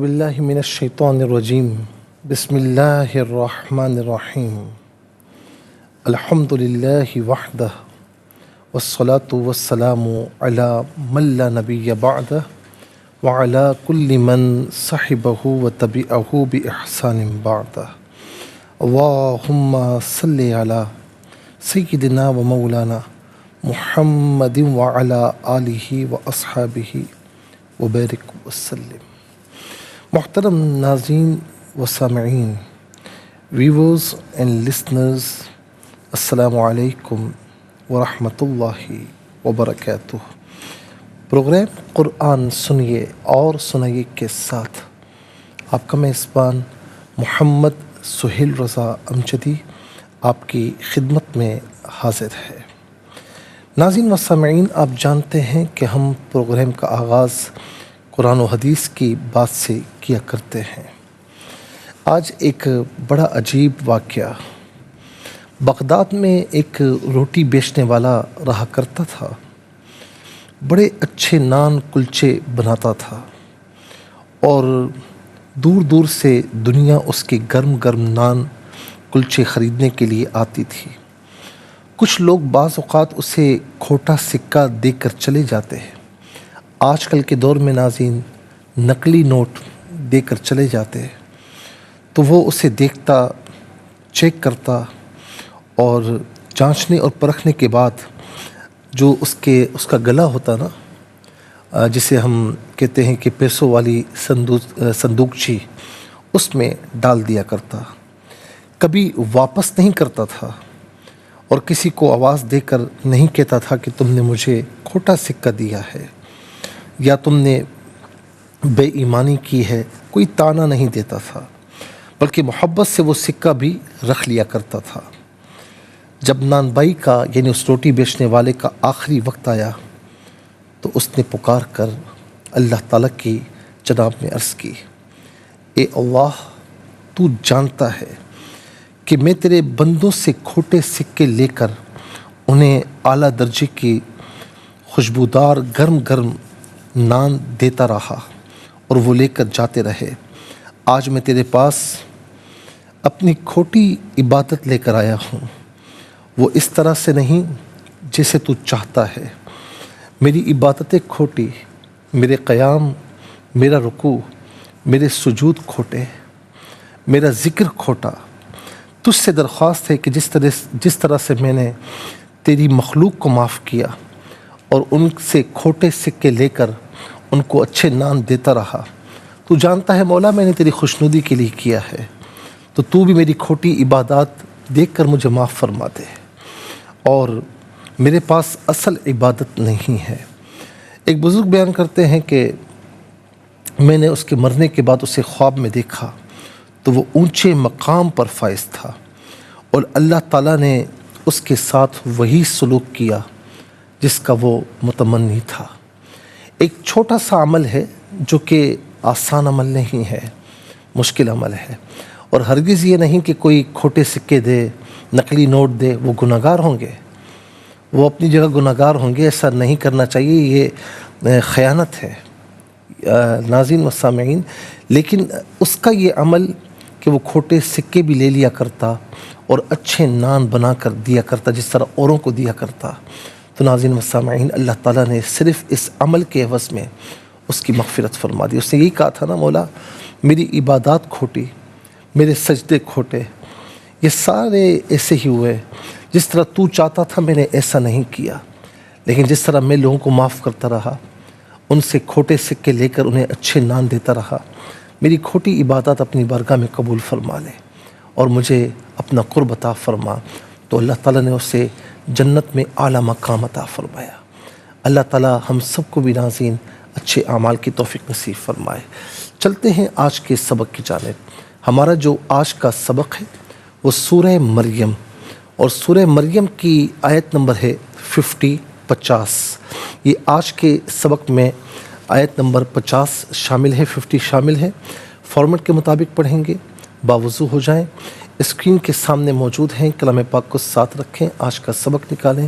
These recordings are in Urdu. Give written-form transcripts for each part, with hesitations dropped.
باللہ من الشیطان الرجیم بسم اللہ الرحمن الرحیم الحمد للہ وحدہ والصلاة والسلام علی من لا نبی بعدہ وعلی کل من صحبہ وتبعہ بإحسان بعدہ اللہم صلی علی سیدنا و مولانا محمد وعلی آلہ واصحابہ وبارک وسلم۔ محترم ناظرین و سامعین، ویورز اینڈ لسنرز، السلام علیکم ورحمۃ اللہ وبرکاتہ۔ پروگرام قرآن سنیے اور سنائیے کے ساتھ آپ کا میزبان محمد سہیل رضا امجدی آپ کی خدمت میں حاضر ہے۔ ناظرین و سامعین، آپ جانتے ہیں کہ ہم پروگرام کا آغاز قرآن و حدیث کی بات سے کیا کرتے ہیں۔ آج ایک بڑا عجیب واقعہ۔ بغداد میں ایک روٹی بیچنے والا رہا کرتا تھا، بڑے اچھے نان کلچے بناتا تھا اور دور دور سے دنیا اس کے گرم گرم نان کلچے خریدنے کے لیے آتی تھی۔ کچھ لوگ بعض اوقات اسے کھوٹا سکہ دے کر چلے جاتے ہیں۔ آج کل کے دور میں ناظرین نقلی نوٹ دے کر چلے جاتے ہیں تو وہ اسے دیکھتا، چیک کرتا اور جانچنے اور پرکھنے کے بعد جو اس کا گلا ہوتا نا، جسے ہم کہتے ہیں کہ پیسوں والی صندوقچی، اس میں ڈال دیا کرتا، کبھی واپس نہیں کرتا تھا اور کسی کو آواز دے کر نہیں کہتا تھا کہ تم نے مجھے کھوٹا سکہ دیا ہے یا تم نے بے ایمانی کی ہے، کوئی طعنہ نہیں دیتا تھا، بلکہ محبت سے وہ سکہ بھی رکھ لیا کرتا تھا۔ جب نان بائی کا یعنی اس روٹی بیچنے والے کا آخری وقت آیا تو اس نے پکار کر اللہ تعالیٰ کی جناب میں عرض کی، اے اللہ، تو جانتا ہے کہ میں تیرے بندوں سے کھوٹے سکے لے کر انہیں اعلیٰ درجے کی خوشبودار گرم گرم نان دیتا رہا اور وہ لے کر جاتے رہے۔ آج میں تیرے پاس اپنی کھوٹی عبادت لے کر آیا ہوں، وہ اس طرح سے نہیں جیسے تو چاہتا ہے۔ میری عبادتیں کھوٹی، میرے قیام، میرا رکوع، میرے سجود کھوٹے، میرا ذکر کھوٹا۔ تجھ سے درخواست ہے کہ جس طرح سے میں نے تیری مخلوق کو معاف کیا اور ان سے کھوٹے سکے لے کر ان کو اچھے نان دیتا رہا، تو جانتا ہے مولا میں نے تیری خوشنودی کے لیے کیا ہے، تو بھی میری کھوٹی عبادات دیکھ کر مجھے معاف فرما دے۔ اور میرے پاس اصل عبادت نہیں ہے۔ ایک بزرگ بیان کرتے ہیں کہ میں نے اس کے مرنے کے بعد اسے خواب میں دیکھا تو وہ اونچے مقام پر فائز تھا اور اللہ تعالیٰ نے اس کے ساتھ وہی سلوک کیا جس کا وہ متمنی تھا۔ ایک چھوٹا سا عمل ہے جو کہ آسان عمل نہیں ہے، مشکل عمل ہے، اور ہرگز یہ نہیں کہ کوئی کھوٹے سکے دے، نقلی نوٹ دے وہ گناہگار ہوں گے، وہ اپنی جگہ گناہگار ہوں گے۔ ایسا نہیں کرنا چاہیے، یہ خیانت ہے ناظرین و سامعین۔ لیکن اس کا یہ عمل کہ وہ کھوٹے سکے بھی لے لیا کرتا اور اچھے نان بنا کر دیا کرتا جس طرح اوروں کو دیا کرتا، تو ناظرین و سامعین اللہ تعالیٰ نے صرف اس عمل کے عوض میں اس کی مغفرت فرما دی۔ اس نے یہی کہا تھا نا، مولا میری عبادات کھوٹی، میرے سجدے کھوٹے، یہ سارے ایسے ہی ہوئے، جس طرح تو چاہتا تھا میں نے ایسا نہیں کیا، لیکن جس طرح میں لوگوں کو معاف کرتا رہا، ان سے کھوٹے سکے لے کر انہیں اچھے نان دیتا رہا، میری کھوٹی عبادات اپنی بارگاہ میں قبول فرما لے اور مجھے اپنا قرب عطا فرما۔ تو اللہ تعالیٰ نے اسے جنت میں اعلیٰ مقام عطا فرمایا۔ اللہ تعالیٰ ہم سب کو بھی ناظرین اچھے اعمال کی توفیق نصیب فرمائے۔ چلتے ہیں آج کے سبق کی جانب۔ ہمارا جو آج کا سبق ہے وہ سورہ مریم، اور سورہ مریم کی آیت نمبر ہے 50۔ یہ آج کے سبق میں آیت نمبر 50 شامل ہے، 50 شامل ہے۔ فارمیٹ کے مطابق پڑھیں گے، باوضو ہو جائیں، اسکرین کے سامنے موجود ہیں، کلام پاک کو ساتھ رکھیں، آج کا سبق نکالیں،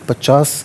50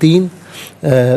3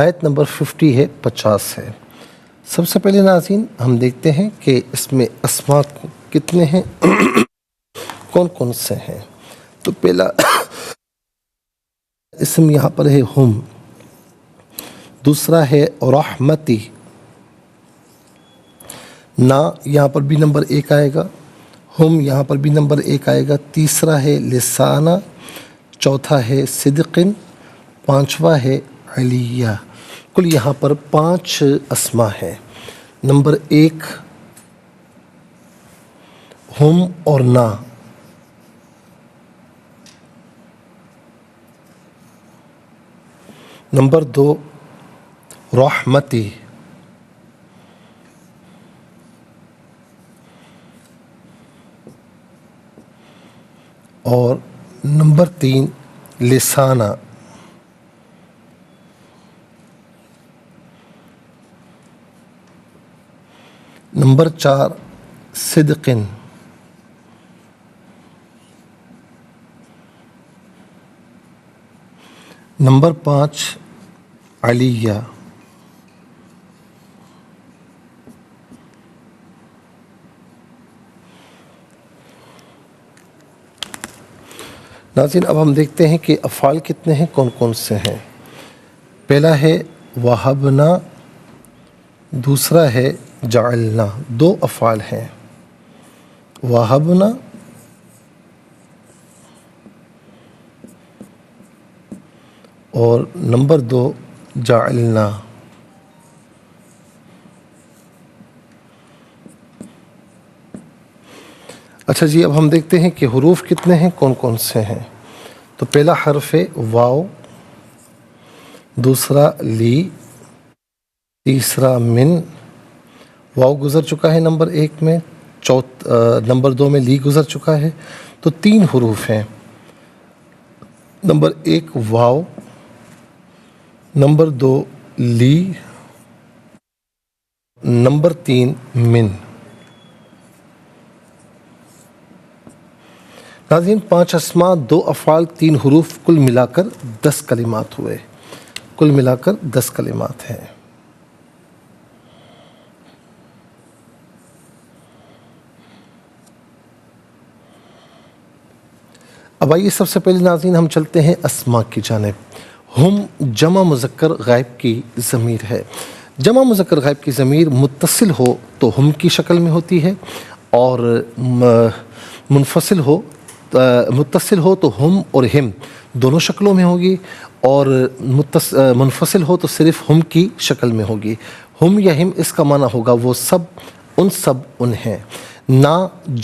آیت نمبر 50 ہے، 50 ہے۔ سب سے پہلے ناظرین ہم دیکھتے ہیں کہ اس میں اسماء کتنے ہیں، کون کون سے ہیں۔ تو پہلا اسم یہاں پر ہے ہم، دوسرا ہے رحمتی، نا یہاں پر بھی نمبر 1 آئے گا، ہم یہاں پر بھی نمبر 1 آئے گا، تیسرا ہے لسانہ، چوتھا ہے صدقن، پانچواں ہے علیہ۔ کل یہاں پر 5 اسماء ہیں۔ نمبر 1 ہم اور نا، نمبر 2 رحمتی، اور نمبر 3 لسانہ۔ نمبر 4 صدقن۔ نمبر 5 علیہ۔ ناظرین اب ہم دیکھتے ہیں کہ افعال کتنے ہیں، کون کون سے ہیں۔ پہلا ہے وہبنا، دوسرا ہے جعلنا، 2 افعال ہیں، وہبنا اور نمبر 2 جعلنا۔ اچھا جی، اب ہم دیکھتے ہیں کہ حروف کتنے ہیں، کون کون سے ہیں۔ تو پہلا حرف ہے واو، دوسرا لی، تیسرا من، واو گزر چکا ہے نمبر 1 میں، نمبر 2 میں لی گزر چکا ہے، تو 3 حروف ہیں۔ نمبر 1 واو، نمبر 2 لی، نمبر 3 من۔ ناظرین 5 اسماء، 2 افعال، 3 حروف، کل ملا کر 10 کلمات ہوئے، کل ملا کر 10 کلمات ہیں۔ اب آئیے سب سے پہلے ناظرین ہم چلتے ہیں اسماء کی جانب۔ ہم جمع مذکر غائب کی ضمیر ہے۔ جمع مذکر غائب کی ضمیر متصل ہو تو ہم کی شکل میں ہوتی ہے، اور متصل ہو تو ہم اور ہم دونوں شکلوں میں ہوگی، اور منفصل ہو تو صرف ہم کی شکل میں ہوگی۔ ہم یا ہم اس کا معنی ہوگا وہ سب، ان ہیں۔ نا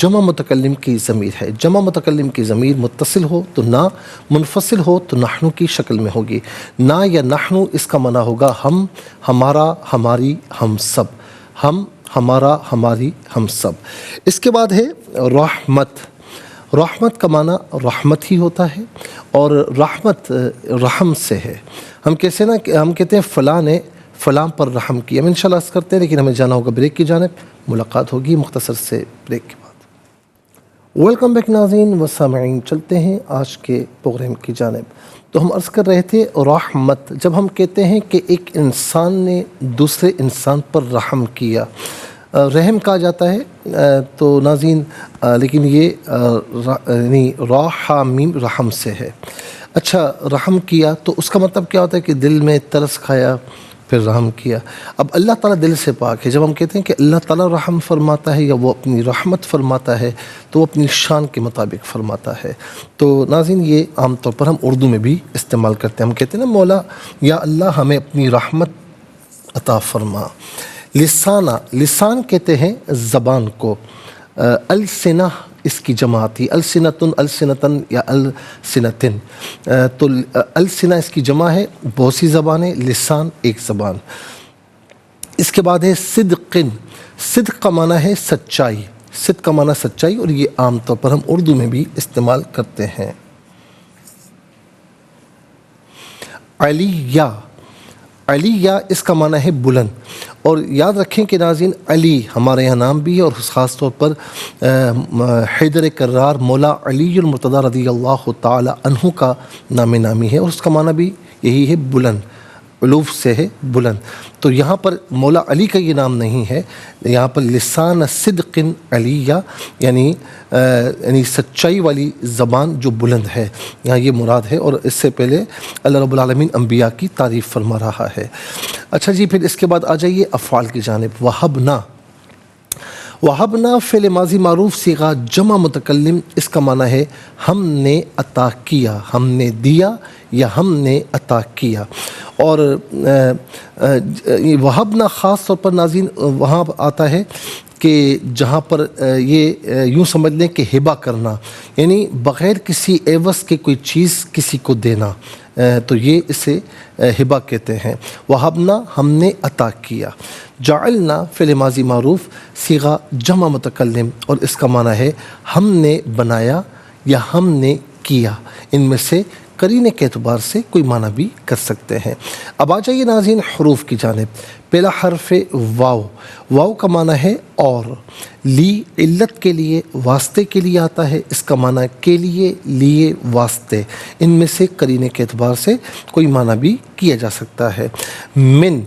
جمع متکلم کی ضمیر ہے۔ جمع متکلم کی ضمیر متصل ہو تو نا، منفصل ہو تو نحنو کی شکل میں ہوگی۔ نا یا نحنو اس کا معنی ہوگا ہم، ہمارا، ہماری، ہم سب، ہم، ہمارا، ہماری، ہم سب۔ اس کے بعد ہے رحمت۔ رحمت کا معنی رحمت ہی ہوتا ہے، اور رحمت رحم سے ہے۔ ہم کہتے ہیں فلاں نے فلاں پر رحم کیا۔ ہم انشاءاللہ عرض کرتے ہیں، لیکن ہمیں جانا ہوگا بریک کی جانب، ملاقات ہوگی مختصر سے بریک کے بعد۔ ویلکم بیک ناظرین و سامعین، چلتے ہیں آج کے پروگرام کی جانب۔ تو ہم عرض کر رہے تھے رحمت، جب ہم کہتے ہیں کہ ایک انسان نے دوسرے انسان پر رحم کیا، رحم کہا جاتا ہے، تو ناظرین لیکن یہ یعنی را میم رحم سے ہے۔ اچھا، رحم کیا تو اس کا مطلب کیا ہوتا ہے کہ دل میں ترس کھایا پھر رحم کیا۔ اب اللہ تعالیٰ دل سے پاک ہے۔ جب ہم کہتے ہیں کہ اللہ تعالیٰ رحم فرماتا ہے یا وہ اپنی رحمت فرماتا ہے، تو وہ اپنی شان کے مطابق فرماتا ہے۔ تو ناظرین یہ عام طور پر ہم اردو میں بھی استعمال کرتے ہیں۔ ہم کہتے ہیں نا مولا یا اللہ ہمیں اپنی رحمت عطا فرما۔ لسانہ، لسان کہتے ہیں زبان کو۔ السنہ اس کی جمع آتی، السنتن، السنتن یا السنتن، تو السنہ اس کی جمع ہے، بہت سی زبانیں، لسان ایک زبان۔ اس کے بعد ہے صدقن۔ صدق کا معنی ہے سچائی، صدق کا معنی سچائی، اور یہ عام طور پر ہم اردو میں بھی استعمال کرتے ہیں۔ علیہ، علیہ اس کا معنی ہے بلند، اور یاد رکھیں کہ ناظرین علی ہمارے یہاں نام بھی ہے، اور خاص طور پر حیدر کرار مولا علی المرتضیٰ رضی اللہ تعالی عنہ کا نام نامی ہے، اور اس کا معنی بھی یہی ہے بلند، علوف سے ہے بلند. تو یہاں پر مولا علی کا یہ نام نہیں ہے, یہاں پر لسان صدق علیہ یعنی سچائی والی زبان جو بلند ہے, یہاں یہ مراد ہے. اور اس سے پہلے اللہ رب العالمین انبیاء کی تعریف فرما رہا ہے. اچھا جی, پھر اس کے بعد آ جائیے افعال کی جانب. وہبنا, وہبنا فعل ماضی معروف صیغہ جمع متکلم, اس کا معنی ہے ہم نے عطا کیا, ہم نے دیا یا ہم نے عطا کیا. اور وہبنا خاص طور پر ناظرین وہاں آتا ہے کہ جہاں پر یہ یوں سمجھ لیں کہ ہبہ کرنا, یعنی بغیر کسی عوض کے کوئی چیز کسی کو دینا, تو یہ اسے ہبہ کہتے ہیں. وہبنا ہم نے عطا کیا. جعلنا فعل ماضی معروف صیغہ جمع متکلم, اور اس کا معنی ہے ہم نے بنایا یا ہم نے کیا. ان میں سے قرینے کے اعتبار سے کوئی معنی بھی کر سکتے ہیں. اب آ جائیے ناظرین حروف کی جانب. پہلا حرف واو. واو کا معنی ہے اور, لی علت کے لیے واسطے کے لیے آتا ہے, اس کا معنی کے لیے لیے واسطے. ان میں سے قرینے کے اعتبار سے کوئی معنی بھی کیا جا سکتا ہے. من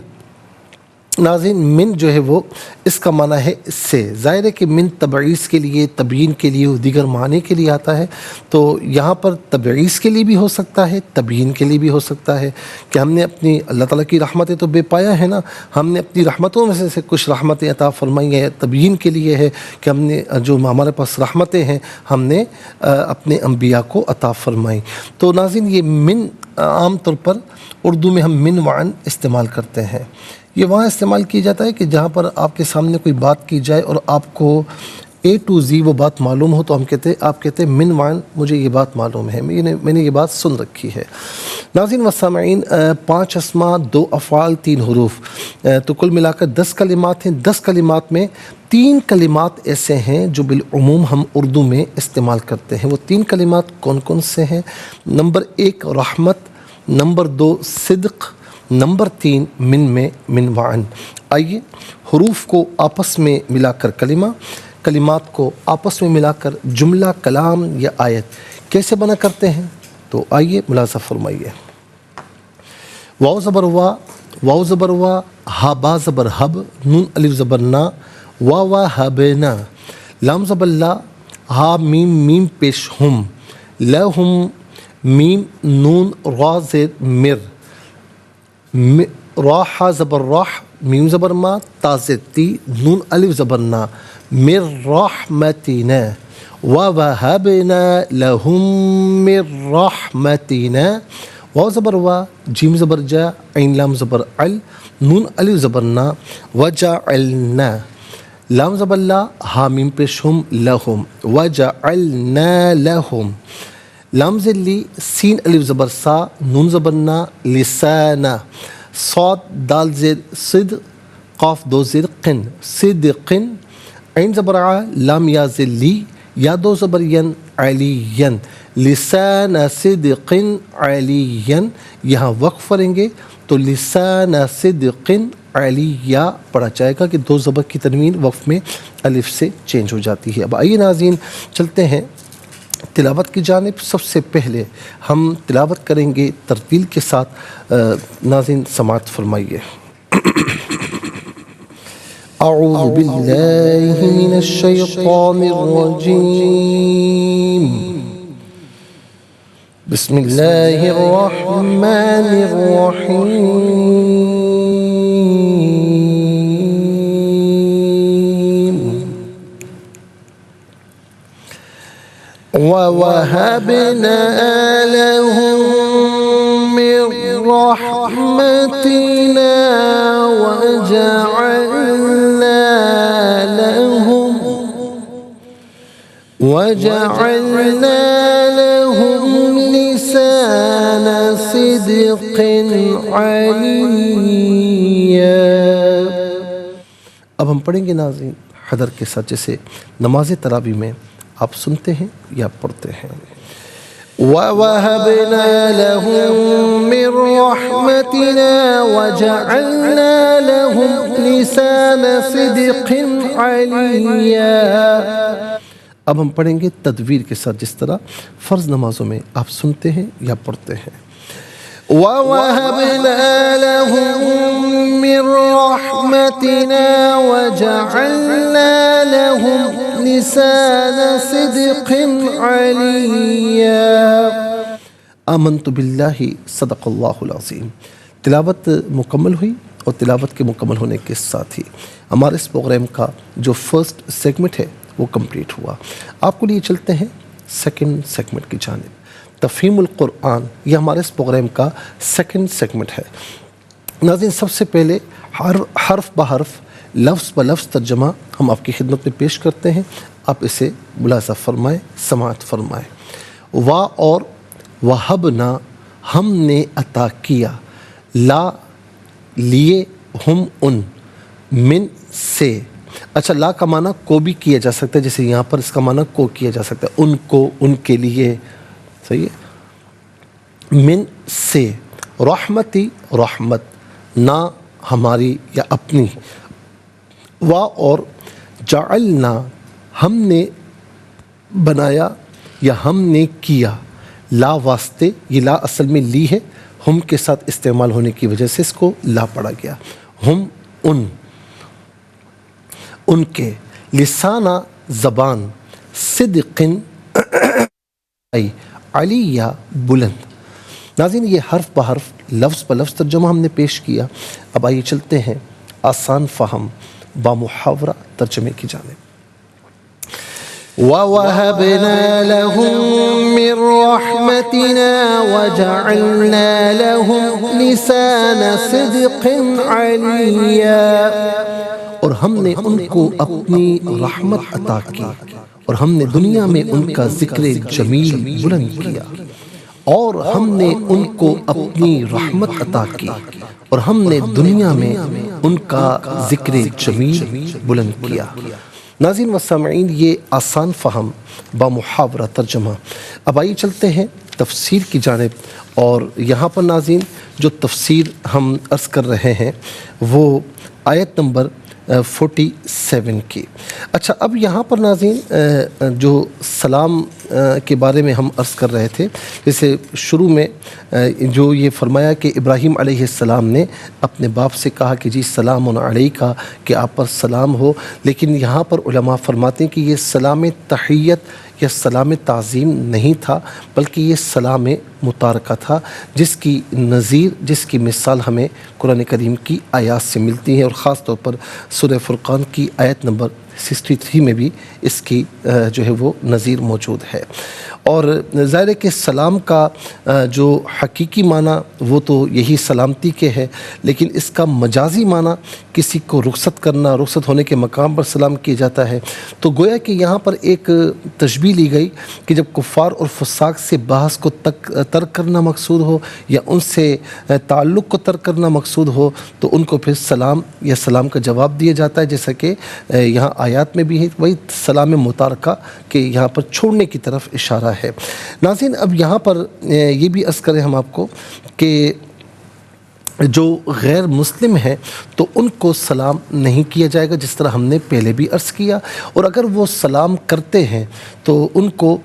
ناظرین من جو ہے وہ اس کا معنی ہے سے. ظاہر ہے کہ من تبعیض کے لیے, تبیین کے لیے, دیگر معنی کے لیے آتا ہے. تو یہاں پر تبعیض کے لیے بھی ہو سکتا ہے, تبیین کے لیے بھی ہو سکتا ہے کہ ہم نے اپنی اللہ تعالیٰ کی رحمتیں تو بے پایا ہے نا, ہم نے اپنی رحمتوں میں سے کچھ رحمتیں عطا فرمائی ہیں. تبیین کے لیے ہے کہ ہم نے جو ہمارے پاس رحمتیں ہیں ہم نے اپنے انبیاء کو عطا فرمائی. تو ناظرین یہ من عام طور پر اردو میں ہم من وعن استعمال کرتے ہیں. یہ وہاں استعمال کیا جاتا ہے کہ جہاں پر آپ کے سامنے کوئی بات کی جائے اور آپ کو اے ٹو زی وہ بات معلوم ہو, تو ہم آپ کہتے ہیں من وعن مجھے یہ بات معلوم ہے, میں نے یہ بات سن رکھی ہے. ناظرین و سامعین 5 اسماء 2 افعال 3 حروف, تو کل ملا کر 10 کلمات ہیں. 10 کلمات میں 3 کلمات ایسے ہیں جو بالعموم ہم اردو میں استعمال کرتے ہیں. وہ 3 کلمات کون کون سے ہیں؟ نمبر 1 رحمت, نمبر 2 صدق, نمبر 3 میں من وعن. آئیے حروف کو آپس میں ملا کر کلمہ, کلمات کو آپس میں ملا کر جملہ, کلام یا آیت کیسے بنا کرتے ہیں, تو آئیے ملاحظہ فرمائیے. واو زبر وا, واو زبر وا, ہا با زبر ہب, نون الف زبر نا, وا وا ہبنا. لام زبر لا, ہا میم میم پیش ہم, لہم میم نون را زیر مر, راح زبر راح, میم زبر ما, تا زیر تی, نون الف زبر نا, مر رحمتنا, ووهبنا لهم من رحمتنا. واو زبر وا, جیم زبر جا, عین لام زبر عل, نون الف زبر نا, وجعلنا. لام زبر لا, ہا میم پیش ہم, لہم, وجعلنا لہم. لام زر لی, سین الف زبر سا, نون زبر نا, لسانا. صاد دال زر صد, قاف دو زر قن, صدقن. عین زبر ع, لام یا زر لی, یا دو زبر ین, علین. لسان صدق علین. یہاں وقف کریں گے تو لسان صدق علیہ پڑھا جائے گا کہ 2 زبر کی تنوین وقف میں الف سے چینج ہو جاتی ہے. اب آئیے ناظرین چلتے ہیں تلاوت کی جانب. سب سے پہلے ہم تلاوت کریں گے ترتیل کے ساتھ. ناظرین سماعت فرمائیے. اعوذ باللہ من الشیطان الرجیم. بسم اللہ الرحمن الرحیم. وَوَهَبْنَا لَهُم مِّن رَّحْمَتِنَا وَجَعَلْنَا لَهُمْ لِسَانَ صِدْقٍ عَلِيًّا. اب ہم پڑھیں گے ناظرین حضر کے ساتھ, جیسے نماز تراویح میں آپ سنتے ہیں یا پڑھتے ہیں. وَوَهَبْنَا لَهُم مِّن رَّحْمَتِنَا وَجَعَلْنَا لَهُمْ لِسَانَ صِدْقٍ عَلِيًّا. اب ہم پڑھیں گے تدویر کے ساتھ, جس طرح فرض نمازوں میں آپ سنتے ہیں یا پڑھتے ہیں. وَوَهَبْنَا لَهُم مِّن رَّحْمَتِنَا وَجَعَلْنَا لَهُمْ لِسَانَ صِدْقٍ عَلِيًّا۔ آمنت باللہ، صدق اللہ العظیم۔ تلاوت مکمل ہوئی اور تلاوت کے مکمل ہونے کے ساتھ ہی ہمارے اس پروگرام کا جو فرسٹ سیگمنٹ ہے وہ کمپلیٹ ہوا۔ آپ کو لیے چلتے ہیں سیکنڈ سیگمنٹ کی جانب۔ تفہیم القرآن یہ ہمارے اس پروگرام کا سیکنڈ سیگمنٹ ہے۔ ناظرین، سب سے پہلے حرف بحرف لفظ بلفظ ترجمہ ہم آپ کی خدمت میں پیش کرتے ہیں، آپ اسے ملاحظہ فرمائیں، سماعت فرمائیں۔ وا اور وہبنا ہم نے عطا کیا، لا لیے، ہم ان، من سے۔ اچھا، لا کا معنی کو بھی کیا جا سکتا ہے، جیسے یہاں پر اس کا معنی کو کیا جا سکتا ہے، ان کو، ان کے لیے، صحیح ہے۔ من سے، رحمتی رحمت، نا ہماری یا اپنی، وا اور جعلنا ہم نے بنایا یا ہم نے کیا، لا واسطے، یہ لا اصل میں لی ہے، ہم کے ساتھ استعمال ہونے کی وجہ سے اس کو لا پڑھا گیا، ہم ان کے، لسانہ زبان، صدق علیہ بلند۔ ناظرین، یہ حرف بحرف لفظ بلفظ ترجمہ ہم نے پیش کیا، اب آئیے چلتے ہیں آسان فہم بامحاورہ ترجمے کی جانب۔ وَوَهَبْنَا لَهُم مِّن رَّحْمَتِنَا وَجَعَلْنَا لَهُمْ لِسَانَ صِدْقٍ عَلِيًّا، اور ہم نے ان کو اپنی رحمت عطا کی اور ہم نے دنیا میں ان کا ذکر جمیل بلند کیا، اور ہم نے ان کو اپنی رحمت عطا کی اور ہم نے دنیا میں ان کا ذکر جمیل بلند کیا۔ ناظرین و سامعین، یہ آسان فہم بامحاورہ ترجمہ۔ اب آئیے چلتے ہیں تفسیر کی جانب، اور یہاں پر ناظرین جو تفسیر ہم عرض کر رہے ہیں وہ آیت نمبر 47 کی۔ اچھا، اب یہاں پر ناظرین جو سلام کے بارے میں ہم عرض کر رہے تھے، جیسے شروع میں جو یہ فرمایا کہ ابراہیم علیہ السلام نے اپنے باپ سے کہا کہ جی سلام علیکہ، کہ آپ پر سلام ہو، لیکن یہاں پر علماء فرماتے ہیں کہ یہ سلام تحیت یا سلام تعظیم نہیں تھا، بلکہ یہ سلام متارکہ تھا، جس کی نظیر، جس کی مثال ہمیں قرآن کریم کی آیات سے ملتی ہیں، اور خاص طور پر سورہ فرقان کی آیت نمبر 63 میں بھی اس کی جو ہے وہ نظیر موجود ہے۔ اور ظاہر ہے کہ سلام کا جو حقیقی معنی وہ تو یہی سلامتی کے ہے، لیکن اس کا مجازی معنی کسی کو رخصت کرنا، رخصت ہونے کے مقام پر سلام کیا جاتا ہے۔ تو گویا کہ یہاں پر ایک تشبیہ لی گئی کہ جب کفار اور فساق سے بحث کو ترک کرنا مقصود ہو یا ان سے تعلق کو ترک کرنا مقصود ہو، تو ان کو پھر سلام یا سلام کا جواب دیا جاتا ہے، جیسا کہ یہاں آیات میں بھی ہے، وہی سلام متارکہ کہ یہاں پر چھوڑنے کی طرف اشارہ ہے۔ ناظرین، اب یہاں پر یہ بھی عرض کریں ہم آپ کو کہ جو غیر مسلم ہیں تو ان کو سلام نہیں کیا جائے گا، جس طرح ہم نے پہلے بھی عرض کیا، اور اگر وہ سلام کرتے ہیں تو ان کو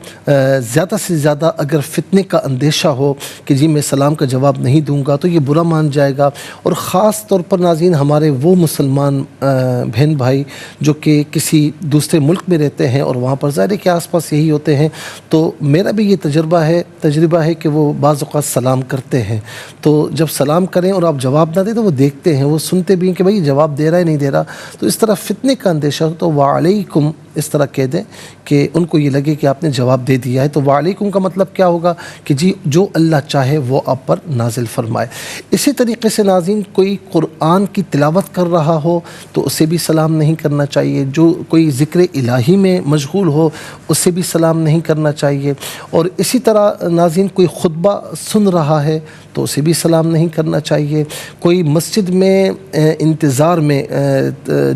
زیادہ سے زیادہ اگر فتنے کا اندیشہ ہو کہ جی میں سلام کا جواب نہیں دوں گا تو یہ برا مان جائے گا، اور خاص طور پر ناظرین ہمارے وہ مسلمان بہن بھائی جو کہ کسی دوسرے ملک میں رہتے ہیں اور وہاں پر ظاہر کے آس پاس یہی ہوتے ہیں، تو میرا بھی یہ تجربہ ہے کہ وہ بعض اوقات سلام کرتے ہیں، تو جب سلام کریں اور آپ جواب نہ دیں تو وہ دیکھتے ہیں، وہ سنتے بھی ہیں کہ بھائی جواب دے رہا ہے نہیں دے رہا، تو اس طرح فتنے کا اندیشہ ہو تو وعلیکم اس طرح کہہ دیں کہ ان کو یہ لگے کہ آپ نے جواب دے دیا ہے۔ تو وعلیکم کا مطلب کیا ہوگا کہ جی جو اللہ چاہے وہ آپ پر نازل فرمائے۔ اسی طریقے سے ناظرین کوئی قرآن کی تلاوت کر رہا ہو تو اسے بھی سلام نہیں کرنا چاہیے، جو کوئی ذکر الہی میں مشغول ہو اسے بھی سلام نہیں کرنا چاہیے، اور اسی طرح ناظرین کوئی خطبہ سن رہا ہے تو اسے بھی سلام نہیں کرنا چاہیے، کوئی مسجد میں انتظار میں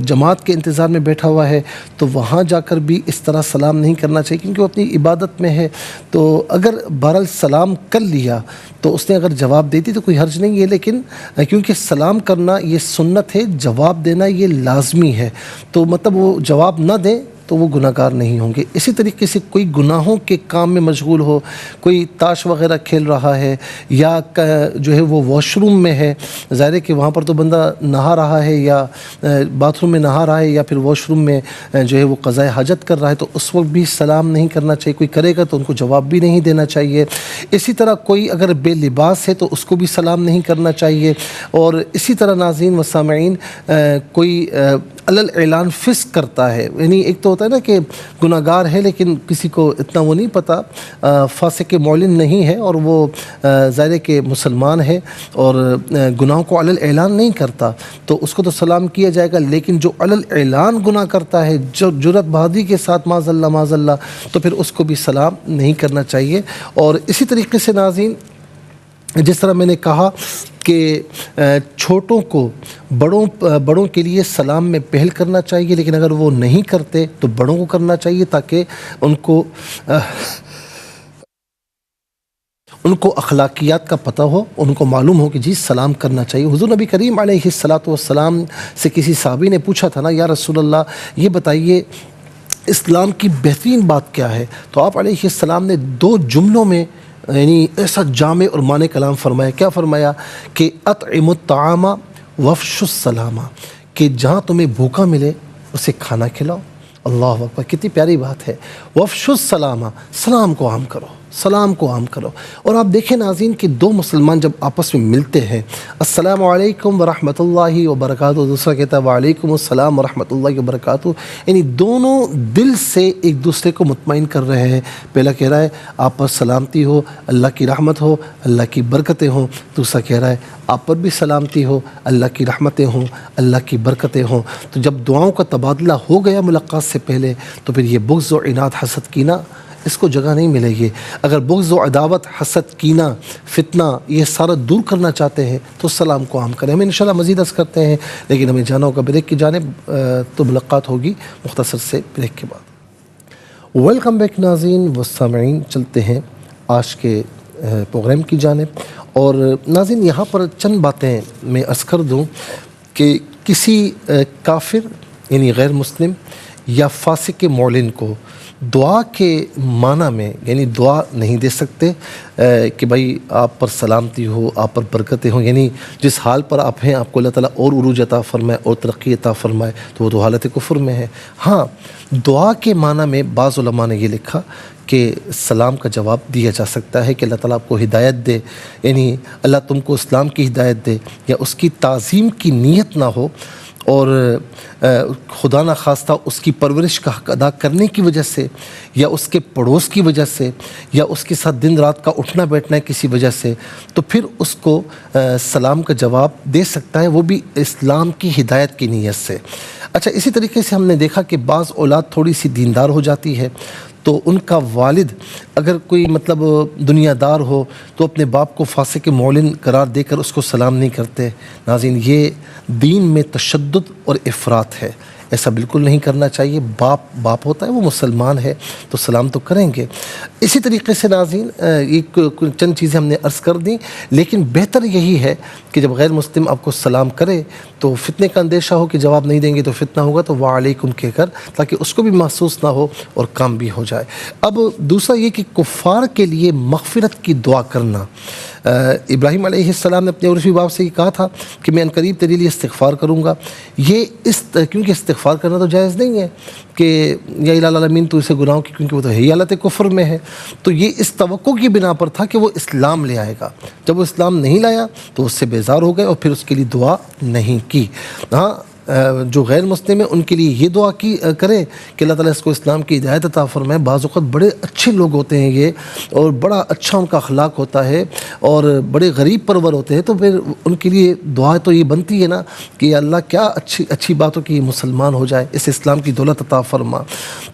جماعت کے انتظار میں بیٹھا ہوا ہے تو وہاں جا کر بھی اس طرح سلام نہیں کرنا چاہیے، کیونکہ وہ اپنی عبادت میں ہے۔ تو اگر بہرحال سلام کر لیا تو اس نے اگر جواب دے دی تو کوئی حرج نہیں ہے، لیکن کیونکہ سلام کرنا یہ سنت ہے، جواب دینا یہ لازمی ہے، تو مطلب وہ جواب نہ دیں تو وہ گناہ گار نہیں ہوں گے۔ اسی طریقے سے کوئی گناہوں کے کام میں مشغول ہو، کوئی تاش وغیرہ کھیل رہا ہے یا جو ہے وہ واش روم میں ہے، ظاہر ہے کہ وہاں پر تو بندہ نہا رہا ہے یا باتھ روم میں نہا رہا ہے یا پھر واش روم میں جو ہے وہ قضاء حاجت کر رہا ہے، تو اس وقت بھی سلام نہیں کرنا چاہیے۔ کوئی کرے گا تو ان کو جواب بھی نہیں دینا چاہیے۔ اسی طرح کوئی اگر بے لباس ہے تو اس کو بھی سلام نہیں کرنا چاہیے۔ اور اسی طرح ناظرین و سامعین، کوئی علل اعلان فسق کرتا ہے، یعنی ایک تو ہوتا ہے نا کہ گناہ گار ہے لیکن کسی کو اتنا وہ نہیں پتہ، فاسق معلن نہیں ہے اور وہ ظاہر ہے کہ مسلمان ہے اور گناہوں کو علل اعلان نہیں کرتا، تو اس کو تو سلام کیا جائے گا۔ لیکن جو علل اعلان گناہ کرتا ہے، جو جرأت بہادری کے ساتھ معاذ اللہ تو پھر اس کو بھی سلام نہیں کرنا چاہیے۔ اور اسی طریقے سے ناظرین، جس طرح میں نے کہا کہ چھوٹوں کو بڑوں کے لیے سلام میں پہل کرنا چاہیے، لیکن اگر وہ نہیں کرتے تو بڑوں کو کرنا چاہیے تاکہ ان کو اخلاقیات کا پتہ ہو، ان کو معلوم ہو کہ جی سلام کرنا چاہیے۔ حضور نبی کریم علیہ السلام سے کسی صحابی نے پوچھا تھا نا، یا رسول اللہ یہ بتائیے اسلام کی بہترین بات کیا ہے؟ تو آپ علیہ السلام نے 2 جملوں میں یعنی ایسا جامع اور معنی کلام فرمایا۔ کیا فرمایا؟ کہ اطعموا الطعام وافشوا السلام، کہ جہاں تمہیں بھوکا ملے اسے کھانا کھلاؤ۔ اللہ اکبر، کتنی پیاری بات ہے۔ وافشوا السلام، سلام کو عام کرو، سلام کو عام کرو۔ اور آپ دیکھیں ناظرین کہ 2 مسلمان جب آپس میں ملتے ہیں، السلام علیکم ورحمۃ اللہ وبرکاتہ، دوسرا کہتا ہے وعلیکم السلام ورحمۃ اللہ وبرکاتہ، یعنی دونوں دل سے ایک دوسرے کو مطمئن کر رہے ہیں۔ پہلا کہہ رہا ہے آپ پر سلامتی ہو، اللہ کی رحمت ہو، اللہ کی برکتیں ہوں، دوسرا کہہ رہا ہے آپ پر بھی سلامتی ہو، اللہ کی رحمتیں ہوں، اللہ کی برکتیں ہوں۔ تو جب دعاؤں کا تبادلہ ہو گیا ملاقات سے پہلے، تو پھر یہ بغض و عناد، حسد، کینہ، اس کو جگہ نہیں ملے گی۔ اگر بغض و عداوت، حسد، کینہ، فتنہ یہ سارا دور کرنا چاہتے ہیں تو سلام کو عام کریں۔ ہم انشاءاللہ مزید عرض کرتے ہیں، لیکن ہمیں جانا ہوگا بریک کی جانب، تو ملاقات ہوگی مختصر سے بریک کے بعد۔ ویلکم بیک ناظرین و سامعین، چلتے ہیں آج کے پروگرام کی جانب۔ اور ناظرین یہاں پر چند باتیں میں عرض کر دوں کہ کسی کافر یعنی غیر مسلم یا فاسق معلن کو دعا کے معنی میں یعنی دعا نہیں دے سکتے کہ بھائی آپ پر سلامتی ہو، آپ پر برکتیں ہوں، یعنی جس حال پر آپ ہیں آپ کو اللہ تعالیٰ اور عروج عطا فرمائے اور ترقی عطا فرمائے، تو وہ تو حالت کفر میں ہے۔ ہاں، دعا کے معنی میں بعض علماء نے یہ لکھا کہ سلام کا جواب دیا جا سکتا ہے کہ اللہ تعالیٰ آپ کو ہدایت دے، یعنی اللہ تم کو اسلام کی ہدایت دے، یا اس کی تعظیم کی نیت نہ ہو اور خدا نخواستہ اس کی پرورش کا حق ادا کرنے کی وجہ سے، یا اس کے پڑوس کی وجہ سے، یا اس کے ساتھ دن رات کا اٹھنا بیٹھنا ہے کسی وجہ سے، تو پھر اس کو سلام کا جواب دے سکتا ہے، وہ بھی اسلام کی ہدایت کی نیت سے۔ اچھا، اسی طریقے سے ہم نے دیکھا کہ بعض اولاد تھوڑی سی دیندار ہو جاتی ہے، تو ان کا والد اگر کوئی مطلب دنیا دار ہو تو اپنے باپ کو فاسق معلن قرار دے کر اس کو سلام نہیں کرتے۔ ناظرین، یہ دین میں تشدد اور افراط ہے، ایسا بالکل نہیں کرنا چاہیے۔ باپ ہوتا ہے، وہ مسلمان ہے تو سلام تو کریں گے۔ اسی طریقے سے ناظرین ایک چند چیزیں ہم نے عرض کر دیں، لیکن بہتر یہی ہے کہ جب غیر مسلم آپ کو سلام کرے تو فتنے کا اندیشہ ہو کہ جواب نہیں دیں گے تو فتنہ ہوگا، تو وعلیکم کہہ کر، تاکہ اس کو بھی محسوس نہ ہو اور کام بھی ہو جائے۔ اب دوسرا یہ کہ کفار کے لیے مغفرت کی دعا کرنا۔ ابراہیم علیہ السلام نے اپنے عرفی باپ سے یہ کہا تھا کہ میں عنقریب تیرے لیے استغفار کروں گا۔ یہ کیونکہ استغفار کرنا تو جائز نہیں ہے کہ یا الہ العالمین تو اسے گناہوں کی، کیونکہ وہ تو ہے حالت کفر میں ہے، تو یہ اس توقع کی بنا پر تھا کہ وہ اسلام لے آئے گا۔ جب وہ اسلام نہیں لایا تو اس سے بیزار ہو گئے اور پھر اس کے لیے دعا نہیں کی۔ ہاں، جو غیر مسلم ہیں ان کے لیے یہ دعا کریں کہ اللہ تعالیٰ اس کو اسلام کی ہدایت عطا فرمائے۔ بعض اوقات بڑے اچھے لوگ ہوتے ہیں یہ، اور بڑا اچھا ان کا اخلاق ہوتا ہے اور بڑے غریب پرور ہوتے ہیں، تو پھر ان کے لیے دعا تو یہ بنتی ہے نا کہ اللہ کیا اچھی بات ہو کہ یہ مسلمان ہو جائے، اس اسلام کی دولت عطا فرما۔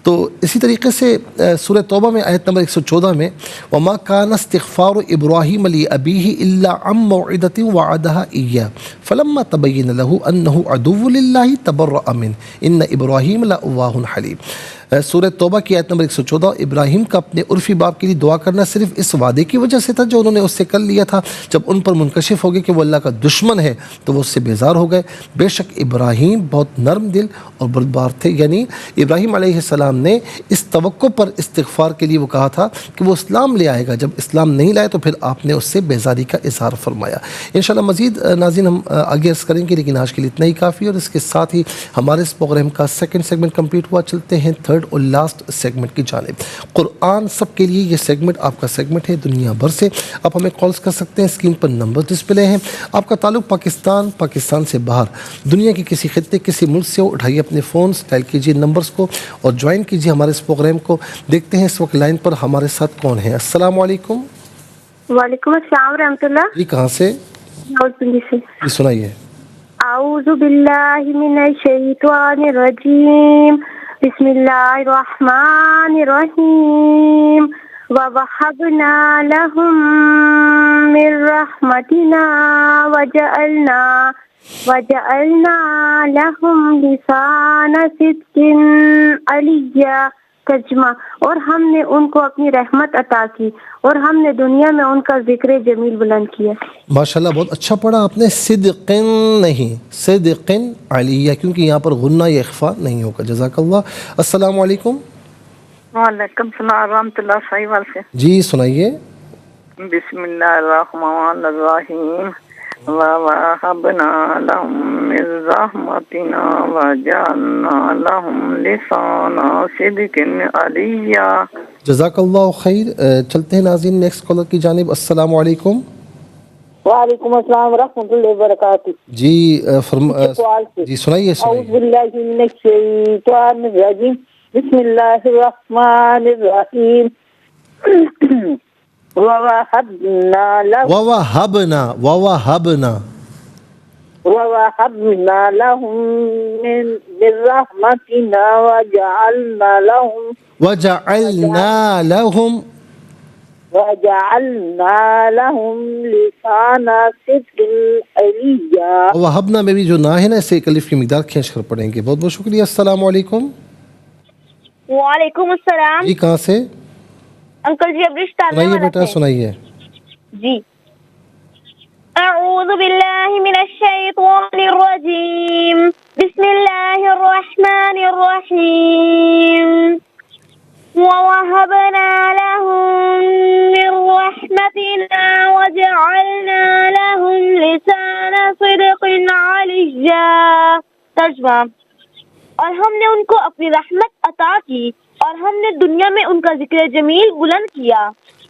تو اسی طریقے سے سورہ توبہ میں آیت نمبر 114 میں وَمَا كَانَ اسْتِغْفَارُ إِبْرَاهِيمَ لِأَبِيهِ إِلَّا عَن مَّوْعِدَةٍ وَعَدَهَا إِيَّاهُ فَلَمَّا تَبَيَّنَ لَهُ أَنَّهُ عَدُوٌّ لِلَّهِ تَبَرَّأَ مِنْهُ إِنَّ إِبْرَاهِيمَ لَأَوَّاهٌ حَلِيمٌ۔ سورہ توبہ کی آیت نمبر 114، ابراہیم کا اپنے عرفی باپ کے لیے دعا کرنا صرف اس وعدے کی وجہ سے تھا جو انہوں نے اس سے کر لیا تھا، جب ان پر منکشف ہو گئے کہ وہ اللہ کا دشمن ہے تو وہ اس سے بیزار ہو گئے۔ بے شک ابراہیم بہت نرم دل اور بردبار تھے، یعنی ابراہیم علیہ السلام نے اس توقع پر استغفار کے لیے وہ کہا تھا کہ وہ اسلام لے آئے گا، جب اسلام نہیں لائے تو پھر آپ نے اس سے بیزاری کا اظہار فرمایا۔ انشاءاللہ مزید ناظرین ہم آگے عرض کریں گے، لیکن آج کے لیے اتنا ہی کافی، اور اس کے ساتھ ہی ہمارے اس پروگرام کا سیکنڈ سیگمنٹ کمپلیٹ ہوا۔ چلتے ہیں تھرڈ اور لاسٹ سیگمنٹ کی جانب۔ قرآن سب کے لیے یہ سیگمنٹ آپ کا سیگمنٹ ہے دنیا بھر سے، آپ ہمیں کالز کر سکتے ہیں، اسکرین پر نمبر ڈسپلے ہیں۔ آپ کا تعلق پاکستان سے باہر دنیا کے کسی خطے کسی ملک سے ہو، اٹھائیے اپنے فونز، ڈائل کیجیے نمبرز کو اور جوائن کیجیے ہمارے اس پروگرام کو۔ دیکھتے ہیں اس وقت لائن پر ہمارے ساتھ کون ہے۔ السلام علیکم۔ وعلیکم السلام ورحمۃ اللہ۔ جی کہاں سے؟ جی سنائیے۔ اعوذ باللہ من الشیطان الرجیم، بسم اللہ الرحمن الرحیم، وَوَهَبْنَا لَهُم مِّن رَّحْمَتِنَا وَجَعَلْنَا لَهُمْ لِسَانَ صِدْقٍ عَلِيًّا۔ ترجمہ، اور ہم نے ان کو اپنی رحمت عطا کی اور ہم نے دنیا میں ان کا ذکر جمیل بلند کیا۔ ماشاءاللہ بہت اچھا پڑھا آپ نے، صدقن نہیں صدقن علیہ، کیونکہ یہاں پر غنہ یا اخفاء نہیں ہوگا۔ جزاک اللہ۔ السلام علیکم۔ وعلیکم السلام ورحمۃ اللہ، صحیح وال سے جی سنائیے۔ بسم اللہ الرحمن الرحیم، وَوَهَبْنَا لَهُم مِّن رَّحْمَتِنَا وَجَعَلْنَا لَهُم لِّسَانَ صِدْقٍ عَلِيًّا۔ جزاک اللہ خیر۔ چلتے ہیں ناظرین نیکسٹ کالر کی جانب۔ السلام علیکم۔ وعلیکم السلام ورحمۃ اللہ وبرکاتہ۔ جی جی سنائیے اعوذ باللہ من الشیطان الرجیم، بسم اللہ الرحمن الرحیم، وَوَهَبْنَا لَهُم مِّن رَّحْمَتِنَا وَجَعَلْنَا لَهُم لِسَانَ صِدْقٍ عَلِيًّا۔ وَوَهَبْنَا میں بھی جو نا ہے نا اسے ایک الف کی مقدار کھینچ کر پڑھیں گے۔ بہت بہت شکریہ۔ السلام علیکم۔ وعلیکم السلام۔ جی کہاں سے؟ انکل جی ابرش تالنے سنائیے والا بیٹا سے۔ سنائیے۔ جی اعوذ باللہ من الشیطان الرجیم، بسم اللہ الرحمن الرحیم، وَوَهَبْنَا لَهُم مِّن رَّحْمَتِنَا وَجَعَلْنَا لَهُمْ لِسَانَ صِدْقٍ عَلِيًّا۔ ترجمہ، اور ہم نے ان کو اپنی رحمت عطا کی اور ہم نے دنیا میں ان کا ذکر جمیل بلند کیا۔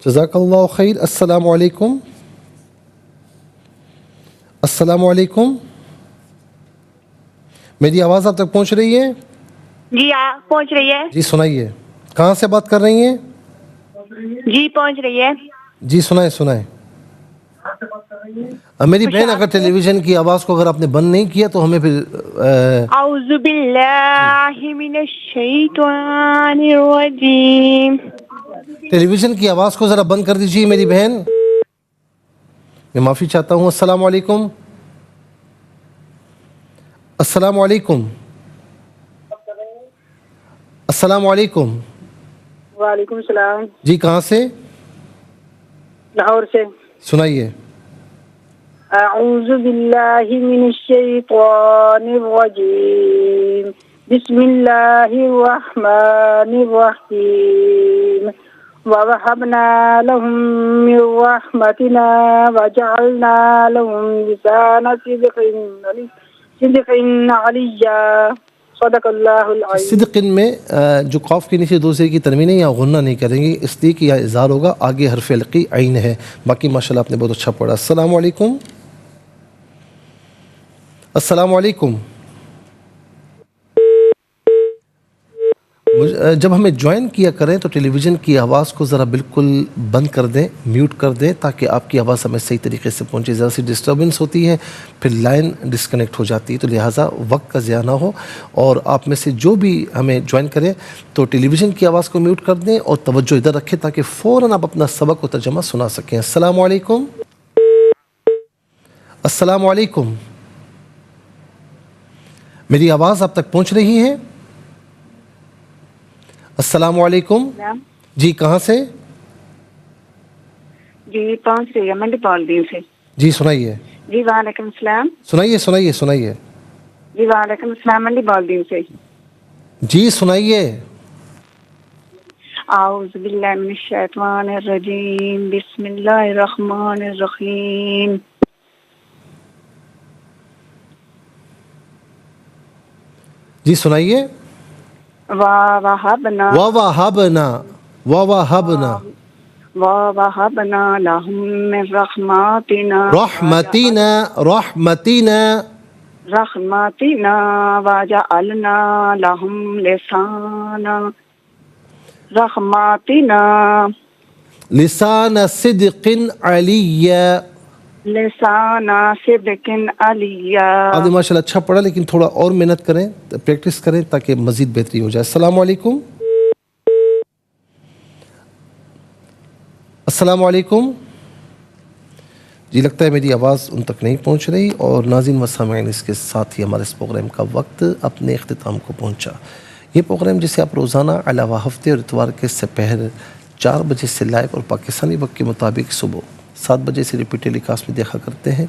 جزاک اللہ خیر۔ السلام علیکم۔ السلام علیکم۔ میری آواز آپ تک پہنچ رہی ہے؟ جی پہنچ رہی ہے۔ جی سنائیے۔ کہاں سے بات کر رہی ہیں؟ جی پہنچ رہی ہے۔ جی سنائیں۔ میری بہن اگر ٹیلی ویژن کی آواز کو اگر آپ نے بند نہیں کیا تو ہمیں پھر اعوذ باللہ من الشیطان الرجیم۔ ٹیلی ویژن کی آواز کو ذرا بند کر دیجیے میری بہن، میں معافی چاہتا ہوں۔ السلام علیکم۔ السلام علیکم۔ السلام علیکم۔ وعلیکم السلام۔ جی کہاں سے؟ لاہور سے۔ سنائیے۔ اعوذ باللہ من الشیطان الرجیم، بسم اللہ الرحمن الرحیم، وَوَهَبْنَا لَهُم مِّن رَّحْمَتِنَا وَجَعَلْنَا لَهُمْ لِسَانَ صِدْقٍ عَلِيًّا۔ صدق اللہ العظیم۔ صدقن میں جو قاف کے نیچے دوسرے کی تنوین ہے یا غنہ نہیں کریں گے، اس لیے کہ یا اظہار ہوگا، آگے حرف علقی عین ہے۔ باقی ماشاءاللہ آپ نے بہت اچھا پڑھا۔ السلام علیکم۔ السلام علیکم۔ جب ہمیں جوائن کیا کریں تو ٹیلی ویژن کی آواز کو ذرا بالکل بند کر دیں، میوٹ کر دیں، تاکہ آپ کی آواز ہمیں صحیح طریقے سے پہنچے۔ ذرا سی ڈسٹربنس ہوتی ہے پھر لائن ڈسکنیکٹ ہو جاتی ہے، تو لہٰذا وقت کا ضیاع نہ ہو، اور آپ میں سے جو بھی ہمیں جوائن کریں تو ٹیلی ویژن کی آواز کو میوٹ کر دیں اور توجہ ادھر رکھیں تاکہ فوراً آپ اپنا سبق و ترجمہ سنا سکیں۔ السلام علیکم۔ السلام علیکم۔ میری آواز آپ تک پہنچ رہی ہے؟ السلام علیکم. جی کہاں سے؟ جی پہنچ رہی ہے منڈی پالدین سے. جی سنائیے. جی وعلیکم السلام. سنائیے. جی وعلیکم السلام منڈی پالدین سے. جی سنائیے. اعوذ باللہ من الشیطان الرجیم بسم اللہ الرحمن الرحیم. جی سنائیے. وَوَهَبْنَا لَهُم مِّن رَحْمَتِنَا وَجَعَلْنَا لَهُمْ لسان صدق علیہ. آدھے ماشاء اللہ اچھا پڑھا لیکن تھوڑا اور محنت کریں، پریکٹس کریں تاکہ مزید بہتری ہو جائے. السلام علیکم. السلام علیکم. جی لگتا ہے میری آواز ان تک نہیں پہنچ رہی، اور ناظرین و سامعین اس کے ساتھ ہی ہمارے اس پروگرام کا وقت اپنے اختتام کو پہنچا. یہ پروگرام جسے آپ روزانہ علاوہ ہفتے اور اتوار کے سپہر 4 بجے سے لائیو اور پاکستانی وقت کے مطابق صبح 7 بجے سے ریپیٹ ٹیلی کاسٹ میں دیکھا کرتے ہیں.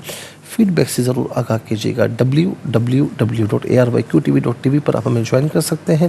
فیڈ بیک سے ضرور آگاہ کیجیے گا. www.arqtv.tv پر آپ ہمیں جوائن کر سکتے ہیں،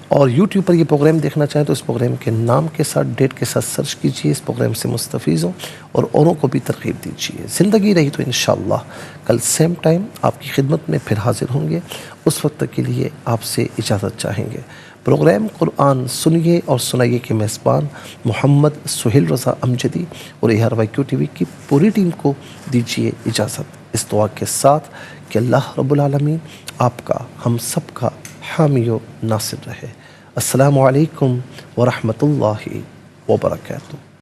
اور یوٹیوب پر یہ پروگرام دیکھنا چاہیں تو اس پروگرام کے نام کے ساتھ ڈیٹ کے ساتھ سرچ کیجیے. اس پروگرام سے مستفیض ہوں اور اوروں کو بھی ترغیب دیجیے. زندگی رہی تو انشاءاللہ کل سیم ٹائم آپ کی خدمت میں پھر حاضر ہوں گے. اس وقت تک کے لیے آپ سے اجازت چاہیں گے. پروگرام قرآن سنیے اور سنائیے کے میزبان محمد سہیل رضا امجدی اور ARYQ TV کی پوری ٹیم کو دیجیے اجازت، اس دعا کے ساتھ کہ اللہ رب العالمین آپ کا ہم سب کا حامی و ناصر رہے. السلام علیکم ورحمۃ اللہ وبرکاتہ.